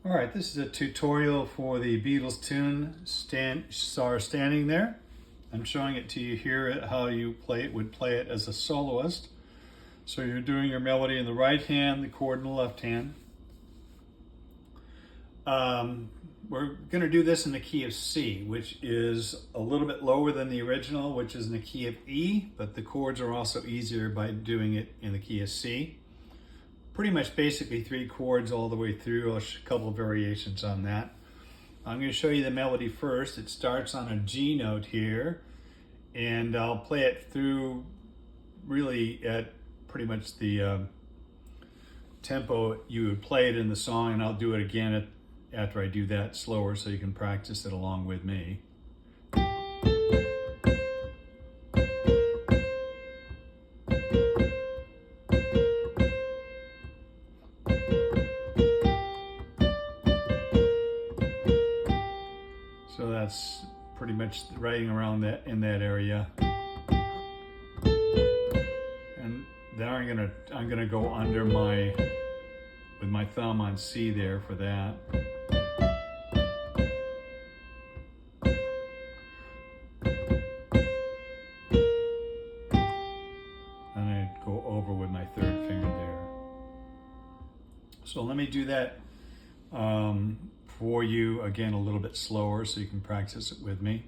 All right, this is a tutorial for the Beatles tune, Standing There. I'm showing it to you here at how you would play it as a soloist. So you're doing your melody in the right hand, the chord in the left hand. We're going to do this in the key of C, which is a little bit lower than the original, which is in the key of E, but the chords are also easier by doing it in the key of C. Pretty much basically 3 chords all the way through, a couple of variations on that. I'm going to show you the melody first. It starts on a G note here, and I'll play it through really at pretty much the tempo you would play it in the song, and I'll do it again after I do that slower so you can practice it along with me. So that's pretty much writing around that in that area. And then I'm gonna go under with my thumb on C there for that. And I go over with my 3rd finger there. So let me do that for you again a little bit slower so you can practice it with me.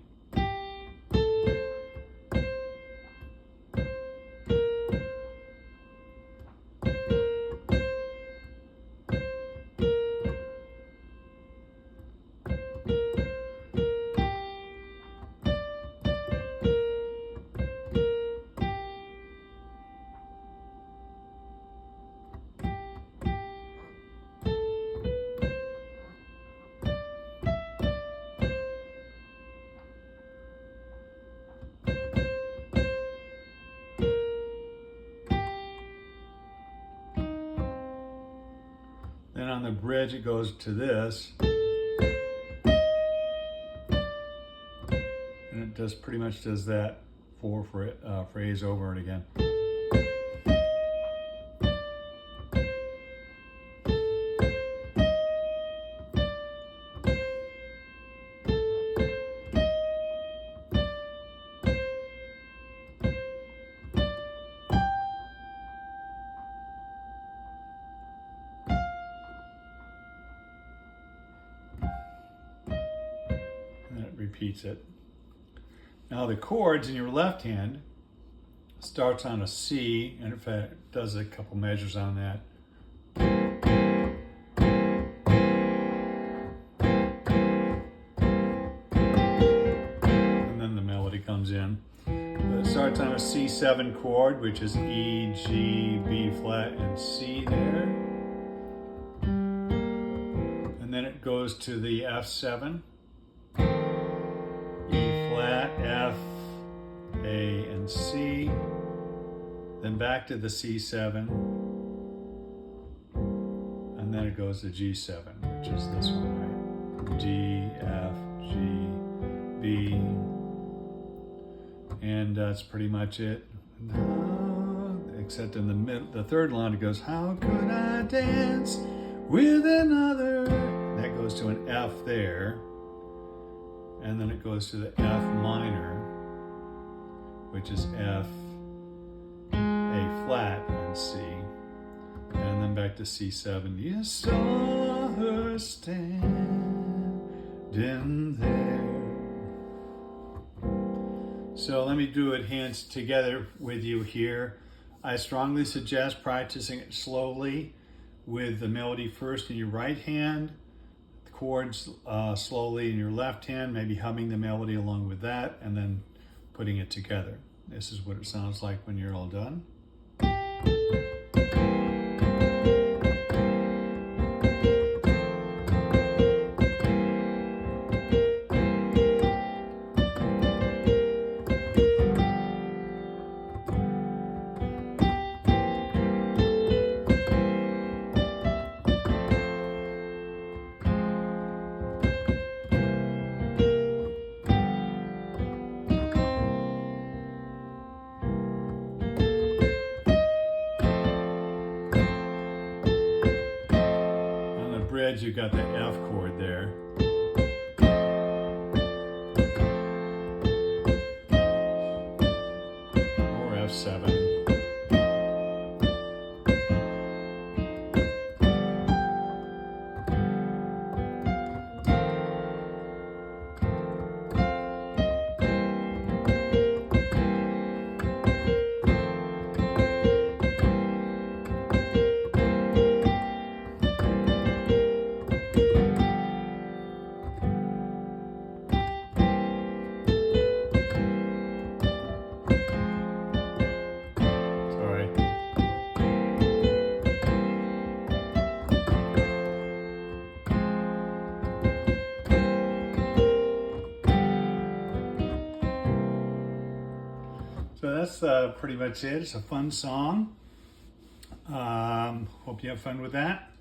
Then on the bridge it goes to this, and it just pretty much does that phrase over and again. And it repeats it. Now the chords in your left hand starts on a C, and in fact it does a couple measures on that. And then the melody comes in. It starts on a C7 chord, which is E, G, B flat, and C there. And then it goes to the F7. Flat, F, A, and C, then back to the C7, and then it goes to G7, which is this one, right? D, F, G, B, and that's pretty much it. Except in the 3rd line it goes, how could I dance with another? That goes to an F there. And then it goes to the F minor, which is F, A flat, and C. And then back to C7. You saw her standing there. So let me do it hands together with you here. I strongly suggest practicing it slowly with the melody first in your right hand, chords slowly in your left hand, maybe humming the melody along with that, and then putting it together. This is what it sounds like when you're all done. instead you've got the F chord there. Or F7. So that's pretty much it. It's a fun song. Hope you have fun with that.